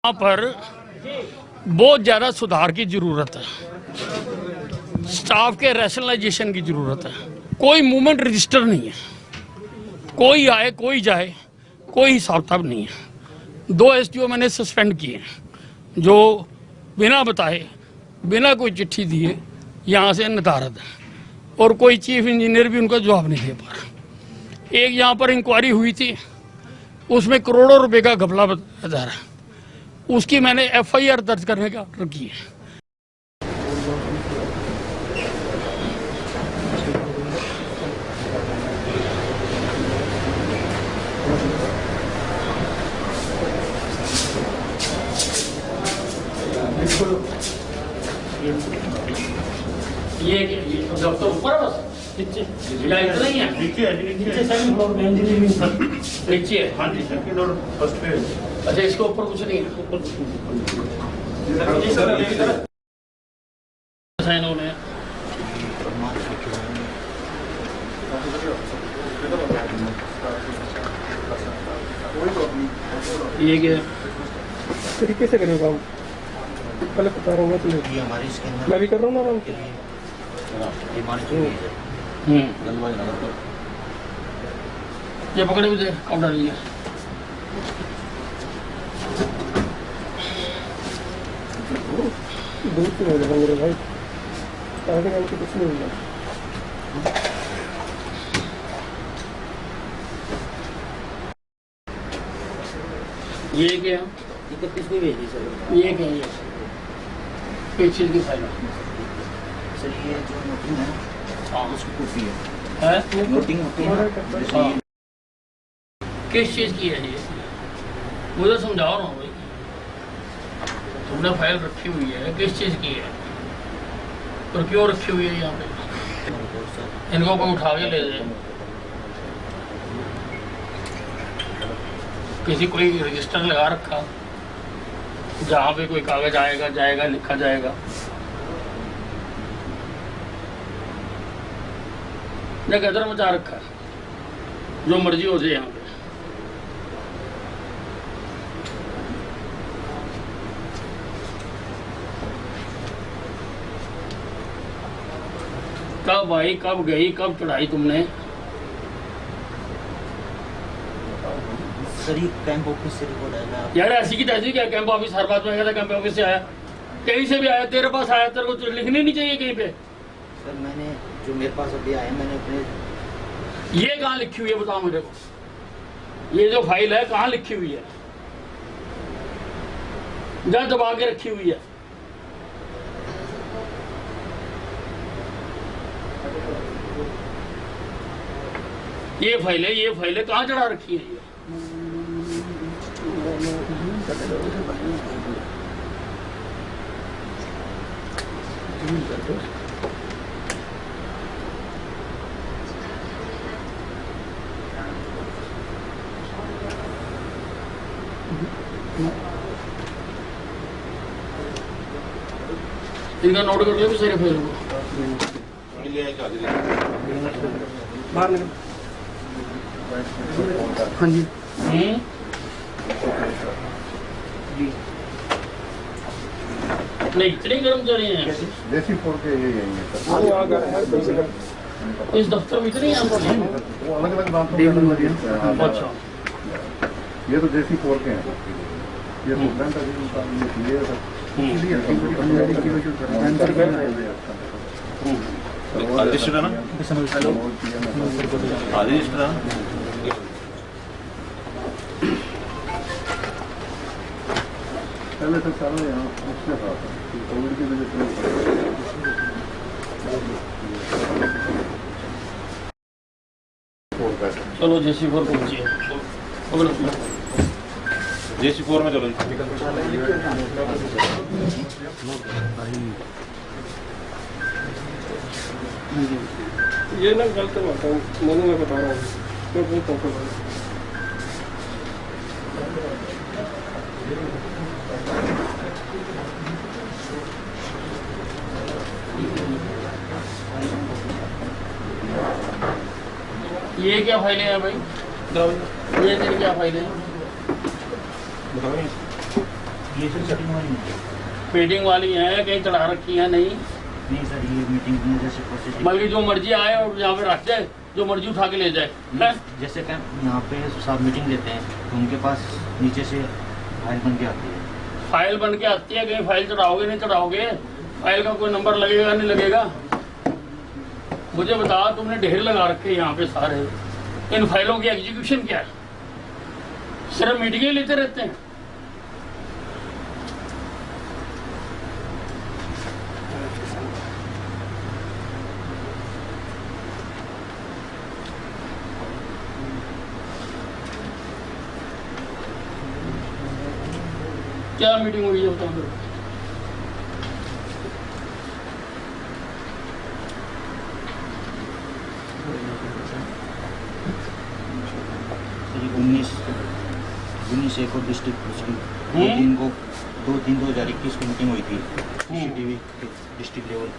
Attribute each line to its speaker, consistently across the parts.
Speaker 1: यहाँ पर बहुत ज़्यादा सुधार की ज़रूरत है। स्टाफ के रैशनलाइजेशन की ज़रूरत है। कोई मूवमेंट रजिस्टर नहीं है, कोई आए कोई जाए, कोई हिसाब किताब नहीं है। 2 SDO मैंने सस्पेंड किए हैं जो बिना बताए, बिना कोई चिट्ठी दिए यहाँ से नदारद है, और कोई चीफ इंजीनियर भी उनका जवाब नहीं दे पा रहा। एक यहाँ पर इंक्वायरी हुई थी, उसमें करोड़ों रुपए का घपला बताया जा रहा है, उसकी मैंने FIR दर्ज करने का ऑर्डर किया है। ये दफ्तर ऊपर है, बस नीचे इतना ही है। नीचे सेकंड फ्लोर में इंजीनियरिंग नीचे है। हाँ जी, सेकंड और फर्स्ट पे। अच्छा, इसके ऊपर कुछ नहीं है। साइन होने हैं। ये क्या
Speaker 2: तरीके से करेगा काम, पहले बता रहा हूँ तुम्हें। मैं भी कर रहा हूँ ना आराम से।
Speaker 1: ये पकड़े भी थे ऑर्डर लिया।
Speaker 2: दूर से हो जाएगा मेरे भाई, आगे काम से कुछ नहीं होगा।
Speaker 1: ये क्या
Speaker 3: 31 में भेजी सर।
Speaker 1: ये क्या ये किस चीज की फाइल
Speaker 3: सर ये जो नोटिंग है,
Speaker 1: हाँ
Speaker 3: उसकी कॉपी है। नोटिंग होती है
Speaker 1: हाँ। किस चीज की है ये, मुझे समझाओ ना भाई। तुमने फाइल रखी हुई है, किस चीज की है और क्यों रखी हुई है यहाँ पे? इनको कोई उठा के ले जाए, किसी कोई रजिस्टर लगा रखा जहाँ पे कोई कागज आएगा जाएगा लिखा जाएगा। ने गदर मचा रखा है, जो मर्जी हो जाए यहाँ पे। कब आई, कब गई, कब चढ़ाई तुमने?
Speaker 3: सर ये कैंप ऑफिस से रिपोर्ट आया।
Speaker 1: यार ऐसी की तैसी क्या, कैंप ऑफिस हर बात में कहता कैंप ऑफिस से आया, कहीं से भी आया, तेरे पास आया, तेरे को तो लिखनी नहीं चाहिए कहीं पे।
Speaker 3: सर मैंने जो मेरे पास अभी आया, मैंने अपने
Speaker 1: ये कहाँ लिखी हुई है बताओ मुझे को। ये जो फाइल है कहाँ लिखी हुई है, जहाँ दबा के रखी हुई है। ये फाइलें कहाँ चढ़ा रखी है? इनका नोट कर लो सारे फाइल को।
Speaker 2: बाहर निकल। हाँ जी
Speaker 1: नहीं, इतने कर्मचारी हैं
Speaker 4: देसी फोड़ के ये यही है सर।
Speaker 1: इस दफ्तर में, इतने हैं।
Speaker 4: वो अलग अलग नाम से।
Speaker 1: अच्छा,
Speaker 4: ये तो देसी फोड़ के हैं, ये स्टूडेंट है ये सर।
Speaker 5: रजिस्टर है ना, रजिस्टर है।
Speaker 4: पहले तो सारा यहाँ उससे था, कोविड की वजह से।
Speaker 1: चलो JC4 पहुंचिए।
Speaker 5: JC4 में चलो।
Speaker 2: ये ना गलत बात है, मैं बता रहा हूँ, मैं बहुत तोड़ रहा हूँ।
Speaker 1: ये क्या फाइलें हैं भाई? ये तेरी क्या फाइलें हैं?
Speaker 3: ये सर मीटिंग वाली नहीं
Speaker 1: मीटिंग वाली है, कहीं चढ़ा रखी है नहीं।
Speaker 3: नहीं सर, ये मीटिंग में जैसे प्रोसेस
Speaker 1: बल्कि जो मर्जी आए और यहाँ पे रख जाए, जो मर्जी उठा के ले जाए है?
Speaker 3: जैसे क्या यहाँ पे साहब मीटिंग लेते हैं तो उनके पास नीचे से फाइल बन के आती है।
Speaker 1: फाइल बन के आती है, कहीं फाइल चढ़ाओगे नहीं चढ़ाओगे, फाइल का कोई नंबर लगेगा नहीं लगेगा। मुझे बता, तुमने ढेर लगा रखे यहाँ पे सारे, इन फाइलों की एग्जीक्यूशन क्या है? सिर्फ मीटिंगें लेते रहते हैं। क्या मीटिंग हुई है बताओ मेरे को।
Speaker 3: उन्नीस एक और डिस्ट्रिक्ट उसकी 2/3/2021 को मीटिंग हुई थी CCTV डिस्ट्रिक्ट लेवल।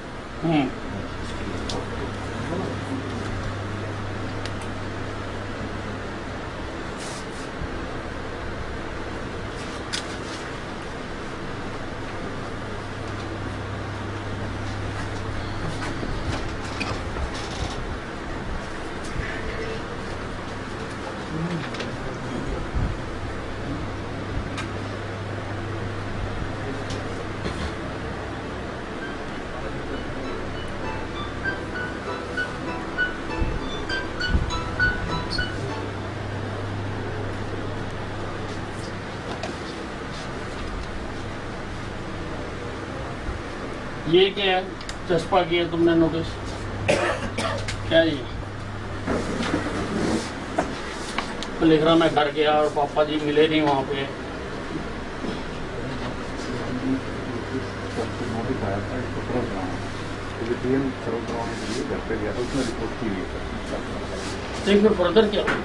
Speaker 3: ये क्या है? चस्पा किया तुमने नोटिस? क्या ये तो लिख रहा मैं घर गया और पापा जी मिले नहीं वहाँ पे।
Speaker 4: नोटिस आया था, इसको तुरंत बनाना। तो PM सर्व करवाने के लिए घर पे गया था, उसने रिपोर्ट की हुई है।
Speaker 1: तो फिर फर्दर क्या हुआ?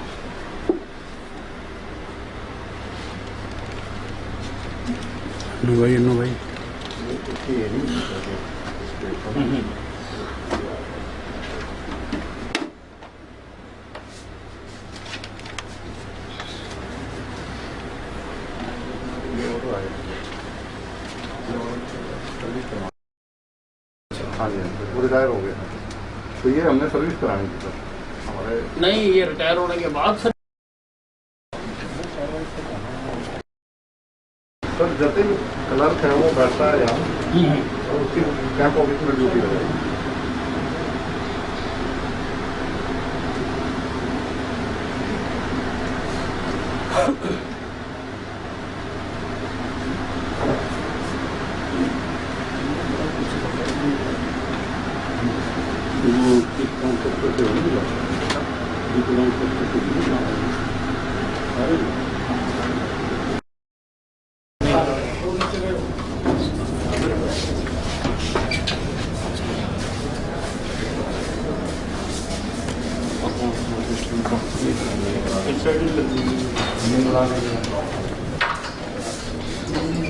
Speaker 1: भाई
Speaker 4: हाँ जी, वो रिटायर हो गया। तो ये हमने सर्विस करानी थी सर हमारे।
Speaker 1: नहीं, ये रिटायर होने के बाद सर
Speaker 4: जैसे ही क्लर्क है वो बैठता है यहाँ और उसकी कैंप ऑफिस में ड्यूटी लगाई।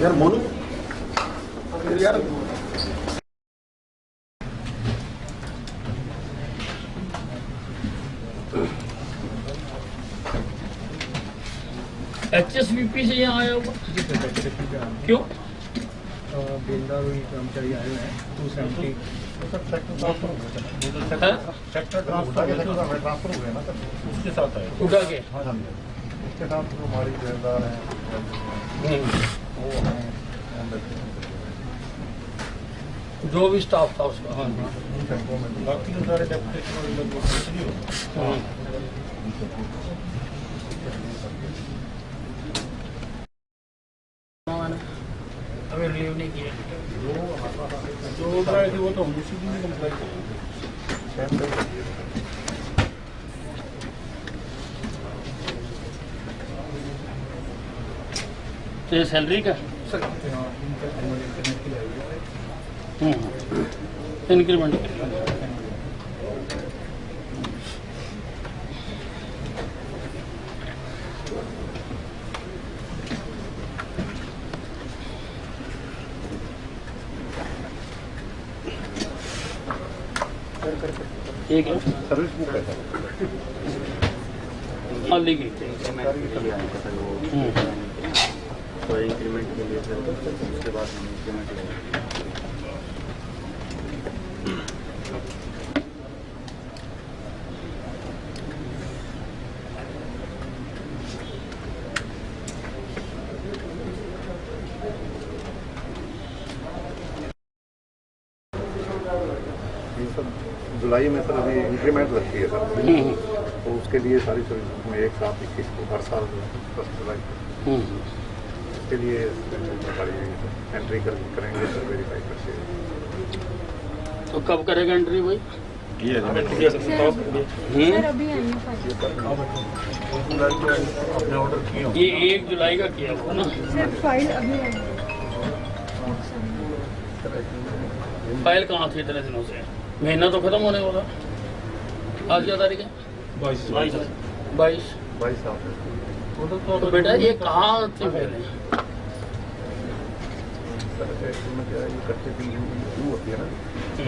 Speaker 4: यार मोनू यार
Speaker 1: HSVP से यहाँ आया होगा। क्यों?
Speaker 2: बेलदार हुई कर्मचारी आए हुए हैं 270
Speaker 4: सेक्टर ट्रांसफर हो गया ना सर, उसके साथ आए।
Speaker 1: उठा के
Speaker 4: हाँ हाँ, उसके साथ जो हमारी बेलदार हैं वो हैं,
Speaker 1: जो भी स्टाफ था उसका। हाँ
Speaker 4: बाकी तो सारे डेपुटेशन
Speaker 1: अभी रिलीव नहीं किया।
Speaker 4: जो हो रहा है कि वो तो हम उसी की कंप्लेंट करेंगे।
Speaker 1: तो ये सैलरी का इंक्रीमेंट ठीक है।
Speaker 4: सर्विस बुक है सर,
Speaker 1: हाँ लिखी।
Speaker 4: तो इंक्रीमेंट के लिए फिर उसके बाद हम इंक्रीमेंट लेंगे। ये सब जुलाई में सर अभी इंक्रीमेंट लगती है सर, तो उसके लिए सारी सर्विस में एक साथ 21 को हर साल 1 जुलाई को उसके लिए सारी एंट्री करेंगे सर, वेरीफाई करके।
Speaker 3: तो कब करेगा एंट्री भाई?
Speaker 6: सर अभी आई है
Speaker 4: अपने ऑर्डर किए
Speaker 3: ये 1 जुलाई का किया हुआ ना?
Speaker 6: सर फाइल अभी आई है।
Speaker 3: फाइल कहाँ थी इतने दिनों से? महीना तो खत्म होने वाला। आज क्या तारीख है? 22।
Speaker 4: 22 साल
Speaker 3: तो बेटा ये कहाँ थी पहले?
Speaker 4: सर एक्चुअली में क्या है, ये कच्चे की शुरू होती है ना,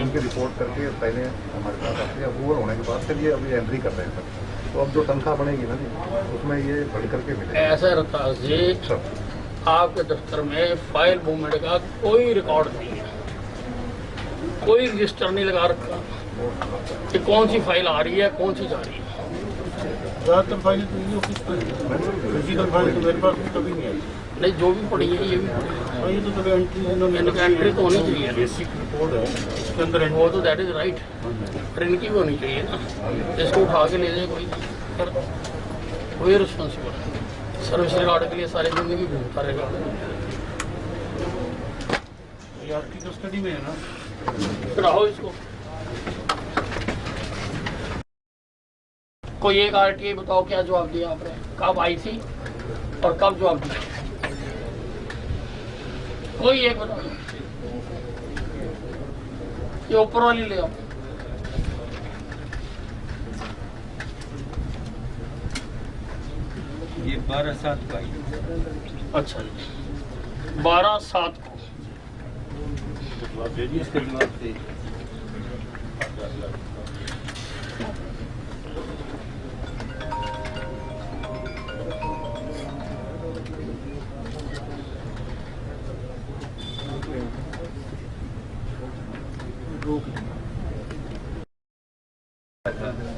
Speaker 4: उनकी रिपोर्ट करके पहले हमारे पास आती है, अप्रूवल होने के बाद फिर ये अभी एंट्री कर रहे हैं सर। तो अब जो तनख्वाह बनेगी ना जी, उसमें ये बढ़ करके मिलेगा
Speaker 3: ऐसा रहता जी,
Speaker 4: सर।
Speaker 3: आपके दफ्तर में फाइल मूवमेंट का कोई रिकॉर्ड नहीं है, कोई रजिस्टर नहीं लगा रखा कि कौन सी फाइल आ रही है, कौन सी जा रही है।
Speaker 7: ज़्यादातर फाइल तो ये ऑफिस पर फिजिकल फाइल तो मेरे पास कभी नहीं आई।
Speaker 3: नहीं, जो भी पड़ी है ये भी पड़ी है।
Speaker 7: और ये तो कभी एंट्री
Speaker 3: एंट्री तो होनी चाहिए,
Speaker 7: बेसिक रिपोर्ट है इसके अंदर
Speaker 3: वो तो दैट इज राइट, पर इनकी भी होनी चाहिए ना। इसको उठा के ले जाए कोई, पर कोई रिस्पॉन्सिबल सर्विस रिकॉर्ड के लिए सारी जिंदगी घूमता रहेगा।
Speaker 7: ये आपकी कस्टडी में है ना?
Speaker 3: कराओ इसको। कोई एक आरटीआई बताओ क्या जवाब दिया आपने, कब आई थी और कब जवाब दिया? कोई एक बताओ, ये ऊपर वाली ले आओ।
Speaker 7: ये 12/7 का आई।
Speaker 3: अच्छा जी, 12/7 को।
Speaker 7: इसके जवाब से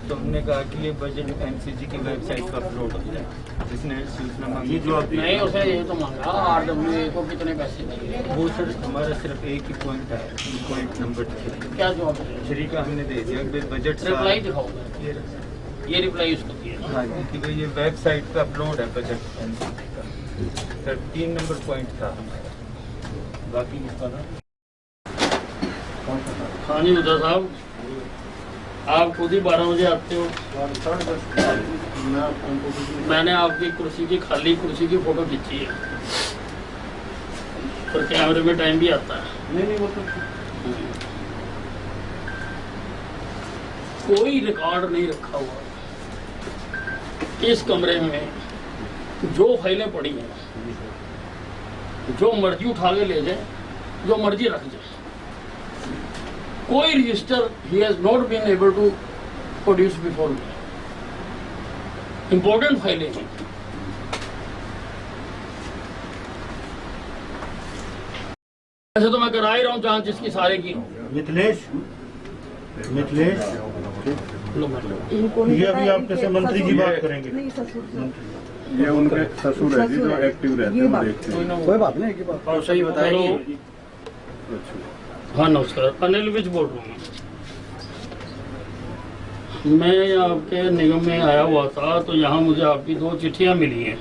Speaker 7: तो हमने कहा कि ये बजट एमसीजी की वेबसाइट पर अपलोड हो जाए, जिसने सूचना मांगी जो
Speaker 3: नहीं, उसे ये तो मांगा आरडब्ल्यूए को कितने पैसे दिए,
Speaker 7: वो सर हमारा सिर्फ एक ही पॉइंट है, पॉइंट नंबर 3
Speaker 3: क्या जवाब दिया?
Speaker 7: 3 का हमने दे दिया कि बजट
Speaker 3: रिप्लाई दिखाओ, ये रिप्लाई उसको दिया।
Speaker 7: हाँ जी, कि भाई ये वेबसाइट पे अपलोड है बजट एमसीजी का। सर 3 नंबर पॉइंट था हमारा, बाकी इसका ना।
Speaker 3: हाँ जी मुद्दा साहब, आप खुद ही 12 बजे आते हो। मैंने आपकी कुर्सी की, खाली कुर्सी की फोटो खींची है, पर कैमरे में टाइम भी आता है।
Speaker 7: नहीं वो तो
Speaker 3: कोई रिकॉर्ड नहीं रखा हुआ इस कमरे में। जो फाइलें पड़ी हैं, जो मर्जी उठा के ले जाए, जो मर्जी रख जाए, कोई रजिस्टर ही has not been able to produce before me. Important फाइलें हैं। ऐसे तो मैं करा ही रहा हूँ जांच इसकी सारे की।
Speaker 8: मिथिलेश
Speaker 6: इनको
Speaker 8: ये अभी आपके से मंत्री जी बात करेंगे।
Speaker 6: नहीं ससुर
Speaker 4: ये उनके ससुर है जी, जो एक्टिव रहते हैं, वो देखते हैं।
Speaker 2: कोई बात नहीं, बात
Speaker 3: और सही बताएंगे। हाँ नमस्कार, अनिल विज बोल रहा हूँ। मैं आपके निगम में आया हुआ था, तो यहाँ मुझे आपकी 2 चिट्ठियाँ मिली हैं।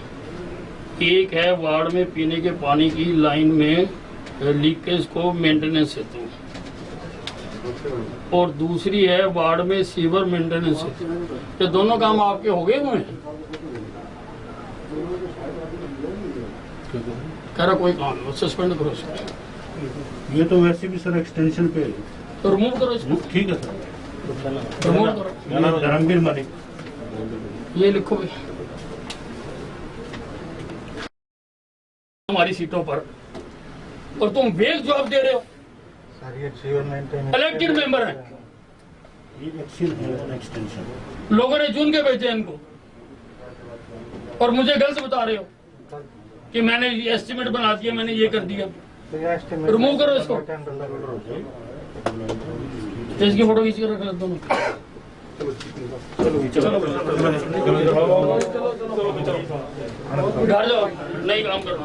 Speaker 3: एक है वार्ड में पीने के पानी की लाइन में लीकेज को मेंटेनेंस हेतु, और दूसरी है वार्ड में सीवर मेंटेनेंस हेतु। ये दोनों काम आपके हो गए हुए हैं? कह रहा कोई काम नहीं, सस्पेंड करो इसको।
Speaker 8: ये तो वैसे भी सर एक्सटेंशन पे है,
Speaker 3: तो रिमूव करो इसको,
Speaker 8: ठीक है सर।
Speaker 3: रिमूव करो।
Speaker 8: ये धर्मवीर मलिक,
Speaker 3: ये लिखो भाई हमारी सीटों पर, और तुम वेग जवाब दे रहे हो। इलेक्टेड मेंबर हैं,
Speaker 8: ये वैक्सीन है एक्सटेंशन।
Speaker 3: लोगों ने चुन के भेजे इनको, और मुझे गलत बता रहे हो। कि मैंने एस्टिमेट बना दिया, मैंने ये कर दिया। रिमूव करो इसको, इसकी फोटो खींच कर रख दोनों। घर जाओ, नहीं काम करना।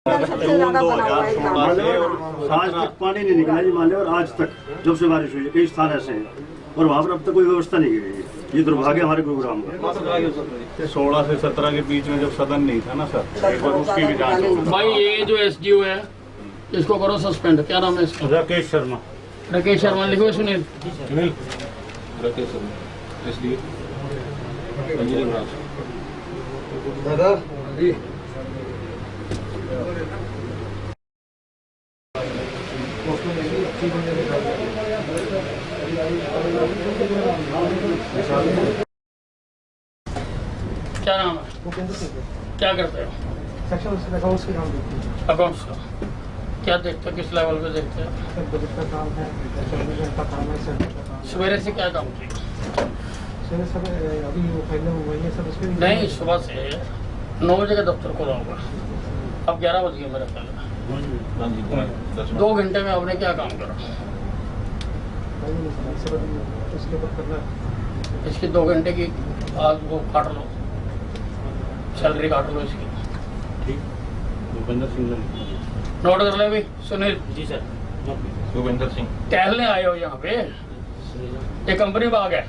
Speaker 6: सबसे ज्यादा बना हुआ है काम।
Speaker 8: आज तक पानी नहीं निकला जी मान लो, और आज तक जब से बारिश हुई है कई स्थान ऐसे हैं और वहाँ पर अब तक कोई व्यवस्था नहीं की गई है। ये दुर्भाग्य हमारे गुरुग्राम का।
Speaker 4: 16 से 17 के बीच में जब सदन नहीं था ना सर, एक बार उसकी भी जांच हो।
Speaker 3: भाई ये जो एसडीओ है इसको करो सस्पेंड। क्या नाम है इसका?
Speaker 8: राकेश शर्मा।
Speaker 3: राकेश शर्मा लिखो। Sunil
Speaker 5: Rakesh Sharma SDO engineering branch.
Speaker 3: क्या नाम है? क्या करते हो?
Speaker 2: सेक्शन अकाउंट्स के काम करते हैं।
Speaker 3: अकाउंट्स का क्या देखते हो? किस लेवल पे देखते हो?
Speaker 2: सर बजट का काम है, सर्विस का काम है, सेंटर का काम है।
Speaker 3: सवेरे से क्या काम किया?
Speaker 2: सर अभी वो फाइनल हुआ है सर, उसके
Speaker 3: नहीं, सुबह से 9 बजे का दफ्तर खोला होगा, अब 11 बज गए मेरे ख्याल में। 2 घंटे में आपने क्या काम करा?
Speaker 2: सर उसके ऊपर करना है।
Speaker 3: इसकी 2 घंटे की आज वो काट लो, सैलरी काट लो इसकी।
Speaker 8: भूपेंद्र सिंह।
Speaker 3: नोट कर ले भाई। सुनील
Speaker 5: जी सर। भूपेंद्र सिंह।
Speaker 3: टहलने आए हो यहाँ पे? ये कंपनी बाग है?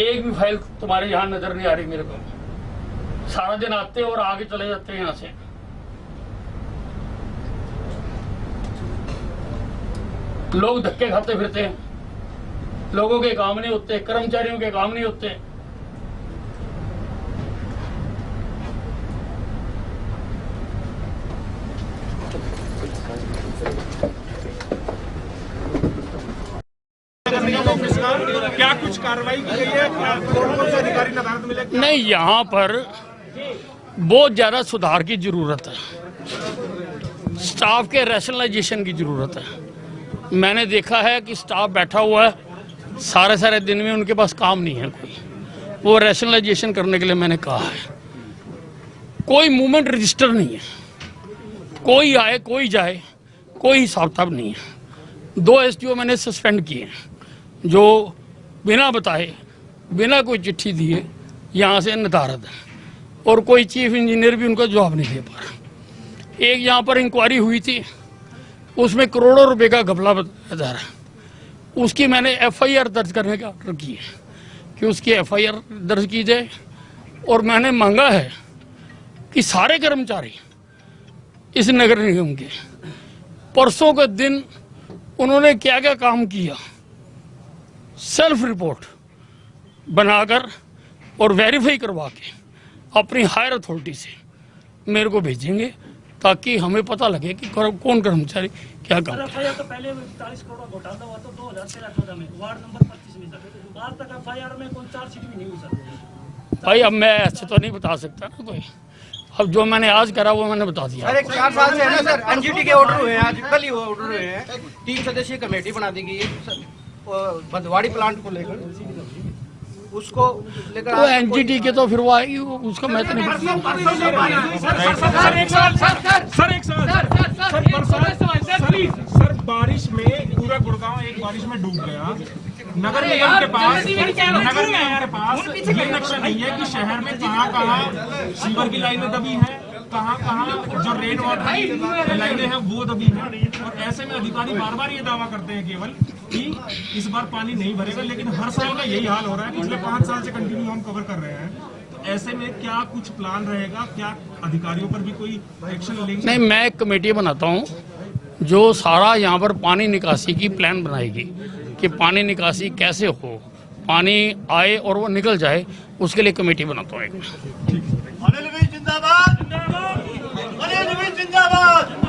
Speaker 3: एक भी फाइल तुम्हारे यहाँ नजर नहीं आ रही मेरे को। सारा दिन आते और आगे चले जाते हैं यहाँ से। लोग धक्के खाते फिरते हैं, लोगों के काम नहीं होते, कर्मचारियों के काम नहीं होते।
Speaker 2: क्या कुछ कार्रवाई की गई है? कौन से अधिकारी नदारद मिले?
Speaker 1: नहीं, यहाँ पर बहुत ज़्यादा सुधार की ज़रूरत है। स्टाफ के रैशनलाइजेशन की ज़रूरत है। मैंने देखा है कि स्टाफ बैठा हुआ है सारे दिन में, उनके पास काम नहीं है कोई। वो रैशनलाइजेशन करने के लिए मैंने कहा है। कोई मूवमेंट रजिस्टर नहीं है, कोई आए कोई जाए, कोई हिसाब किताब नहीं है। 2 एसडीओ मैंने सस्पेंड किए हैं जो बिना बताए, बिना कोई चिट्ठी दिए यहाँ से नदारद है, और कोई चीफ इंजीनियर भी उनका जवाब नहीं दे पा रहा। एक यहाँ पर इंक्वायरी हुई थी, उसमें करोड़ों रुपए का घपला बताया जा रहा है। उसकी मैंने एफआईआर दर्ज करने का ऑर्डर किया है कि उसकी एफआईआर दर्ज की जाए, और मैंने मांगा है कि सारे कर्मचारी इस नगर निगम के परसों के दिन उन्होंने क्या क्या काम किया, सेल्फ रिपोर्ट बनाकर और वेरीफाई करवा के अपनी हायर अथॉरिटी से मेरे को भेजेंगे, ताकि हमें पता लगे कि कौन कर्मचारी क्या काम कर रहा है।
Speaker 9: तो पहले 40 करोड़ घोटाला हुआ तो 2013-14 में वार्ड नंबर 25 में सर, आज तक एफआईआर में कोई चार्जशीट भी नहीं हुई सर।
Speaker 1: भाई अब मैं ऐसे तो नहीं बता सकता ना कोई, अब जो मैंने आज करा वो मैंने बता दिया।
Speaker 10: सर 4 साल से है ना सर, एनजीटी के ऑर्डर हुए हैं, आज कल ही ऑर्डर हुए हैं। 3 सदस्यीय कमेटी बना दी गई है बंदवाड़ी प्लांट को लेकर, उसको लेकर
Speaker 1: तो एनजीटी के तो फिर वो आएगी, उसका मैं तो नहीं
Speaker 2: सर बारिश में पूरा गुड़गांव एक बारिश में डूब गया। नगर निगम के पास ये नक्शा नहीं है कि शहर में कहाँ सीवर की लाइनें दबी हैं, कहाँ जो रेन वाटर की लाइनें हैं वो दबी हैं। और ऐसे में अधिकारी बार बार ये दावा करते हैं केवल कि इस बार पानी नहीं भरेगा, लेकिन हर साल का यही हाल हो रहा है। पिछले 5 साल से कंटिन्यू हम कवर कर रहे हैं। तो ऐसे में क्या कुछ प्लान रहेगा? क्या अधिकारियों पर भी कोई एक्शन लेंगे?
Speaker 1: नहीं, मैं एक कमेटी बनाता हूँ जो सारा यहाँ पर पानी निकासी की प्लान बनाएगी कि पानी निकासी कैसे हो, पानी आए और वो निकल जाए, उसके लिए कमेटी बनाता हूँ एक।
Speaker 8: अनिल भाई जिंदाबाद, अनिल भाई जिंदाबाद।